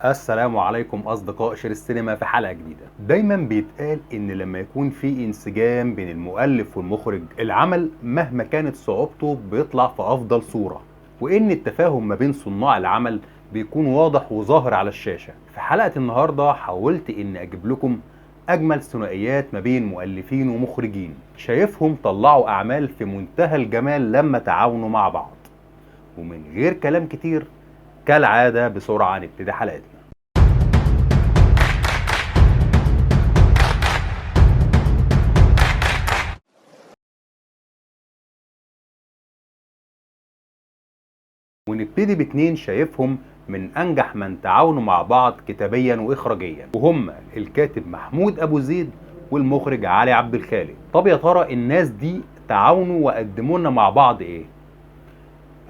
السلام عليكم أصدقاء شير السينما في حلقة جديدة. دايما بيتقال إن لما يكون في انسجام بين المؤلف والمخرج العمل مهما كانت صعوبته بيطلع في أفضل صورة، وإن التفاهم ما بين صناع العمل بيكون واضح وظاهر على الشاشة. في حلقة النهاردة حاولت إن أجيب لكم أجمل ثنائيات ما بين مؤلفين ومخرجين شايفهم طلعوا أعمال في منتهى الجمال لما تعاونوا مع بعض. ومن غير كلام كتير كالعادة بسرعة نبتدي حلقتنا. ونبتدي باتنين شايفهم من انجح من تعاونوا مع بعض كتابيا واخراجيا، وهم الكاتب محمود ابو زيد والمخرج علي عبد الخالق. طب يا ترى الناس دي تعاونوا وقدموا لنا مع بعض ايه؟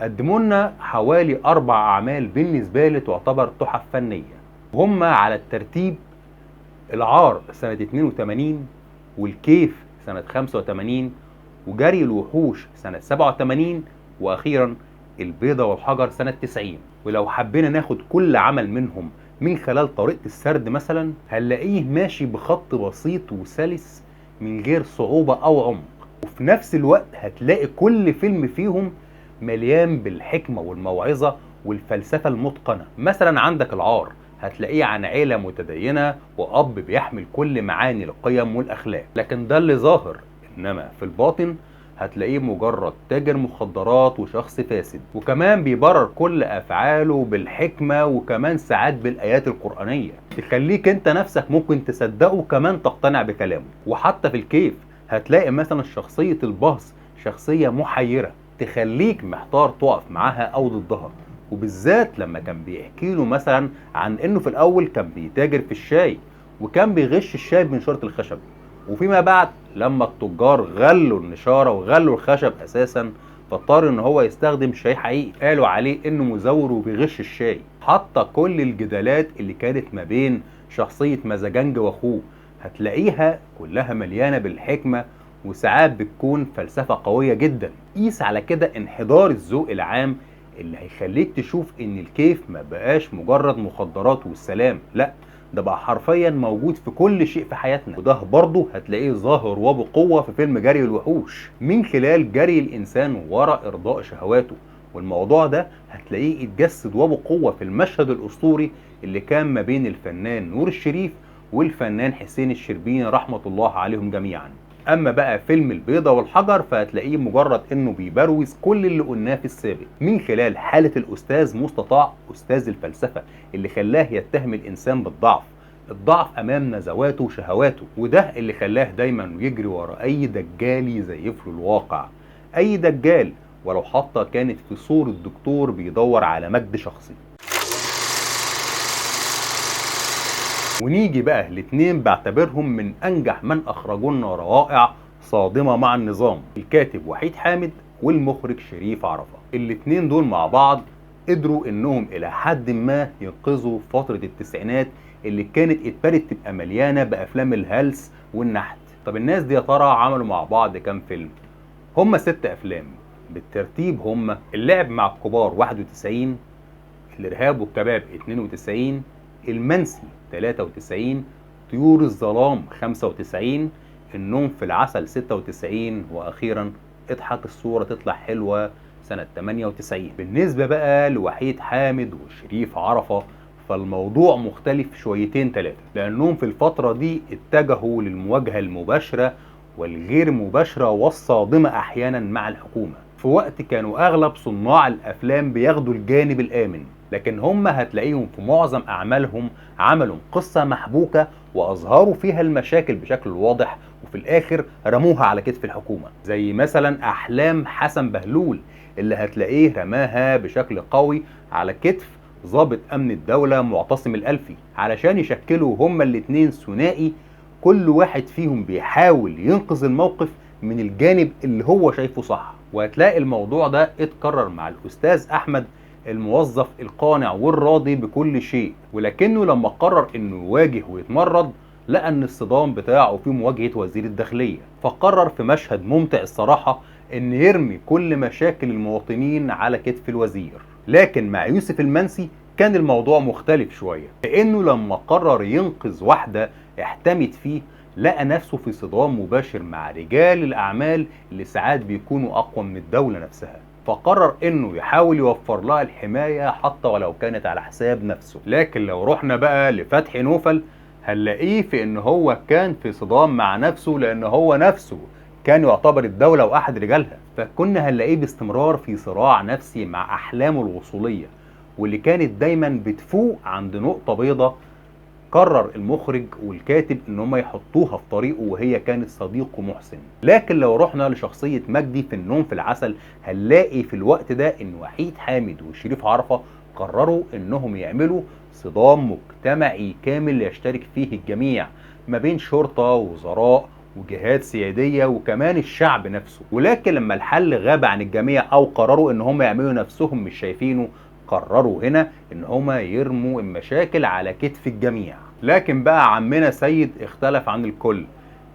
قدموا لنا حوالي 4 اعمال بالنسبه لي تعتبر تحف فنيه، وهم على الترتيب العار سنه 82، والكيف سنه 85، وجري الوحوش سنة 87، وأخيرا البيضة والحجر سنة 90. ولو حبينا ناخد كل عمل منهم من خلال طريقة السرد مثلا هنلاقيه ماشي بخط بسيط وسلس من غير صعوبة أو عمق، وفي نفس الوقت هتلاقي كل فيلم فيهم مليان بالحكمة والموعظة والفلسفة المتقنة. مثلا عندك العار هتلاقيه عن عيلة متدينة وأب بيحمل كل معاني القيم والأخلاق، لكن ده اللي ظاهر، انما في الباطن هتلاقيه مجرد تاجر مخدرات وشخص فاسد، وكمان بيبرر كل افعاله بالحكمة وكمان ساعات بالايات القرآنية تخليك انت نفسك ممكن تصدقه وكمان تقتنع بكلامه. وحتى في الكيف هتلاقي مثلا شخصية البهص شخصية محيرة تخليك محتار تقف معاها او ضدها، وبالذات لما كان بيحكي له مثلا عن انه في الاول كان بيتاجر في الشاي وكان بيغش الشاي بنشارة الخشب، وفيما بعد لما التجار غلوا النشارة وغلوا الخشب اساسا فاضطر ان هو يستخدم شاي حقيقي، قالوا عليه انه مزور وبيغش الشاي. حتى كل الجدالات اللي كانت ما بين شخصية مزاجنج واخوه هتلاقيها كلها مليانة بالحكمة وساعات بتكون فلسفة قوية جدا. قيس على كده انحدار الذوق العام اللي هيخليك تشوف ان الكيف ما بقاش مجرد مخدرات والسلام، لا ده بقى حرفيا موجود في كل شيء في حياتنا، وده برضه هتلاقيه ظاهر وبقوة في فيلم جري الوحوش من خلال جري الإنسان وراء إرضاء شهواته. والموضوع ده هتلاقيه اتجسد وبقوة في المشهد الأسطوري اللي كان ما بين الفنان نور الشريف والفنان حسين الشربيني رحمة الله عليهم جميعا. اما بقى فيلم البيضة والحجر فهتلاقيه مجرد انه بيبروز كل اللي قلناه في السابق من خلال حالة الاستاذ مستطاع استاذ الفلسفة اللي خلاه يتهم الانسان بالضعف، الضعف امام نزواته وشهواته، وده اللي خلاه دايما يجري ورا اي دجال يزيف له الواقع، اي دجال ولو حتى كانت في صورة دكتور بيدور على مجد شخصي. ونيجي بقى الاتنين بعتبرهم من انجح من اخرجوا لنا روائع صادمة مع النظام، الكاتب وحيد حامد والمخرج شريف عرفة. الاتنين دول مع بعض قدروا انهم الى حد ما ينقذوا فترة التسعينات اللي كانت اتبدت تبقى مليانة بافلام الهلس والنحت. طب الناس دي يا ترى عملوا مع بعض كام فيلم؟ هما 6 افلام بالترتيب، هما اللعب مع الكبار 91، الارهاب والكباب 92، المنسي 93، طيور الظلام 95، النوم في العسل 96، واخيرا اضحك الصورة تطلع حلوة سنة 98. بالنسبة بقى لوحيد حامد وشريف عرفة فالموضوع مختلف شويتين 3، لانهم في الفترة دي اتجهوا للمواجهة المباشرة والغير مباشرة والصادمة احيانا مع الحكومة، في وقت كانوا اغلب صناع الافلام بياخدوا الجانب الامن، لكن هم هتلاقيهم في معظم اعمالهم عملوا قصة محبوكة واظهروا فيها المشاكل بشكل واضح وفي الاخر رموها على كتف الحكومة، زي مثلا احلام حسن بهلول اللي هتلاقيه رماها بشكل قوي على كتف ضابط امن الدولة معتصم الالفي علشان يشكلوا هما الاتنين ثنائي كل واحد فيهم بيحاول ينقذ الموقف من الجانب اللي هو شايفه صح. وهتلاقي الموضوع ده اتكرر مع الاستاذ احمد الموظف القانع والراضي بكل شيء، ولكنه لما قرر انه يواجه ويتمرد لقى ان الصدام بتاعه في مواجهة وزير الداخلية، فقرر في مشهد ممتع الصراحة ان يرمي كل مشاكل المواطنين على كتف الوزير. لكن مع يوسف المنسي كان الموضوع مختلف شوية، لأنه لما قرر ينقذ واحدة احتمت فيه لقى نفسه في صدام مباشر مع رجال الأعمال اللي ساعات بيكونوا أقوى من الدولة نفسها، فقرر انه يحاول يوفر لها الحماية حتى ولو كانت على حساب نفسه. لكن لو رحنا بقى لفتحي نوفل هنلاقيه في ان هو كان في صدام مع نفسه، لان هو نفسه كان يعتبر الدولة واحد رجالها، فكنا هنلاقيه باستمرار في صراع نفسي مع احلامه الوصولية واللي كانت دايما بتفوق عند نقطة بيضة. قرر المخرج والكاتب ان هم يحطوها في طريقه وهي كانت صديقه محسن. لكن لو رحنا لشخصية مجدي في النوم في العسل هنلاقي في الوقت ده ان وحيد حامد وشريف عرفة قرروا انهم يعملوا صدام مجتمعي كامل يشترك فيه الجميع ما بين شرطة ووزراء وجهات سيادية وكمان الشعب نفسه. ولكن لما الحل غاب عن الجميع او قرروا ان هم يعملوا نفسهم مش شايفينه، قرروا هنا ان هما يرموا المشاكل على كتف الجميع. لكن بقى عمنا سيد اختلف عن الكل،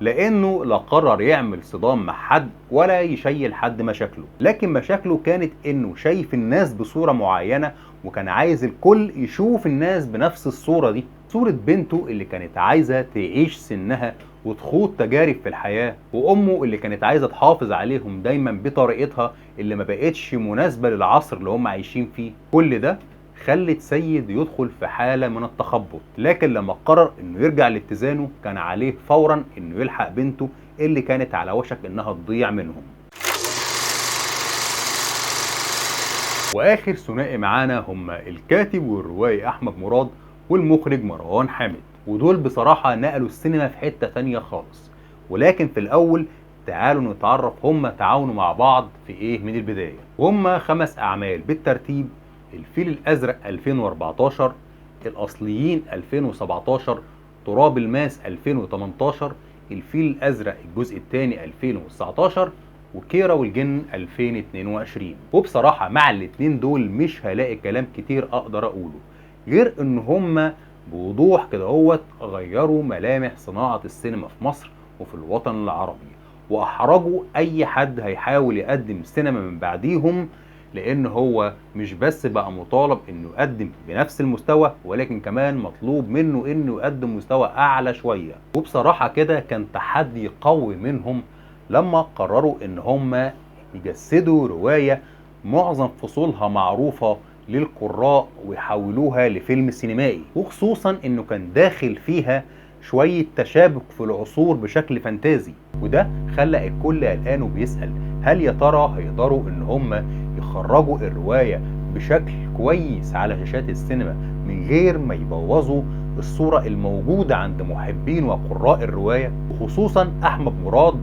لانه لا قرر يعمل صدام مع حد ولا يشيل حد مشاكله، لكن مشاكله كانت انه شايف الناس بصورة معينة وكان عايز الكل يشوف الناس بنفس الصورة دي، صورة بنته اللي كانت عايزة تعيش سنها وتخوض تجارب في الحياة، وامه اللي كانت عايزة تحافظ عليهم دايما بطريقتها اللي ما بقتش مناسبة للعصر اللي هم عايشين فيه. كل ده خلت سيد يدخل في حالة من التخبط، لكن لما قرر انه يرجع لاتزانه كان عليه فورا انه يلحق بنته اللي كانت على وشك انها تضيع منهم. واخر ثنائي معانا هم الكاتب والروائي احمد مراد والمخرج مروان حامد، ودول بصراحة نقلوا السينما في حتة تانية خالص. ولكن في الاول تعالوا نتعرف هم تعاونوا مع بعض في ايه من البداية. وهم 5 اعمال بالترتيب: الفيل الازرق 2014، الاصليين 2017، تراب الماس 2018، الفيل الازرق الجزء الثاني 2019، وكيرة والجن 2022. وبصراحة مع الاتنين دول مش هلاقي كلام كتير اقدر اقوله غير ان هما بوضوح كده هوت غيروا ملامح صناعة السينما في مصر وفي الوطن العربي، واحرجوا اي حد هيحاول يقدم سينما من بعديهم، لان هو مش بس بقى مطالب انه يقدم بنفس المستوى ولكن كمان مطلوب منه انه يقدم مستوى اعلى شوية. وبصراحة كده كان تحدي قوي منهم لما قرروا ان هم يجسدوا رواية معظم فصولها معروفة للقراء ويحولوها لفيلم سينمائي، وخصوصا انه كان داخل فيها شوية تشابك في العصور بشكل فانتازي. وده خلى الكل قلقان وبيسأل هل يا ترى هيقدروا ان هم يخرجوا الرواية بشكل كويس على شاشات السينما من غير ما يبوظوا الصورة الموجودة عند محبين وقراء الرواية، وخصوصا احمد مراد،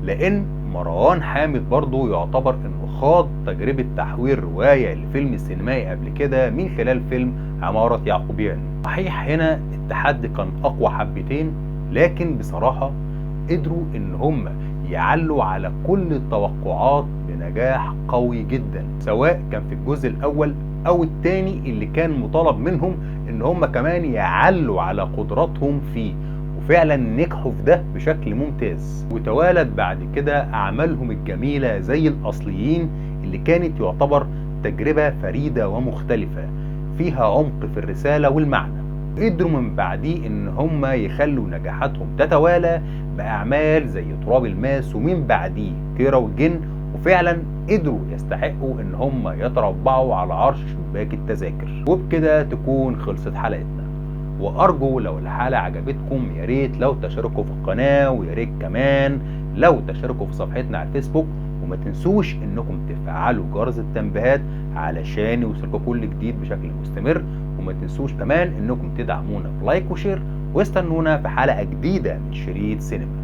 لان مروان حامد برضه يعتبر انه خاض تجربة تحويل رواية لفيلم سينمائي قبل كده من خلال فيلم عمارة يعقوبيان. صحيح هنا التحدي كان اقوى حبتين، لكن بصراحة قدروا ان هم يعلوا على كل التوقعات بنجاح قوي جدا، سواء كان في الجزء الاول او الثاني اللي كان مطالب منهم ان هم كمان يعلوا على قدراتهم فيه، وفعلا نجحوا في ده بشكل ممتاز. وتوالت بعد كده اعمالهم الجميلة زي الاصليين اللي كانت يعتبر تجربة فريدة ومختلفة فيها عمق في الرسالة والمعنى. قدروا من بعديه ان هم يخلوا نجاحاتهم تتوالى باعمال زي تراب الماس ومن بعديه كيرة والجن، وفعلا قدروا يستحقوا ان هم يتربعوا على عرش شباك التذاكر. وبكده تكون خلصت حلقتنا، وارجو لو الحلقة عجبتكم يا ريت لو تشتركوا في القناة، ويا ريت كمان لو تشتركوا في صفحتنا على الفيسبوك، وما تنسوش انكم تفعلوا جرس التنبيهات علشان يوصلكم كل جديد بشكل مستمر، وما تنسوش كمان انكم تدعمونا بلايك وشير، واستنونا في حلقة جديدة من شريط سينما.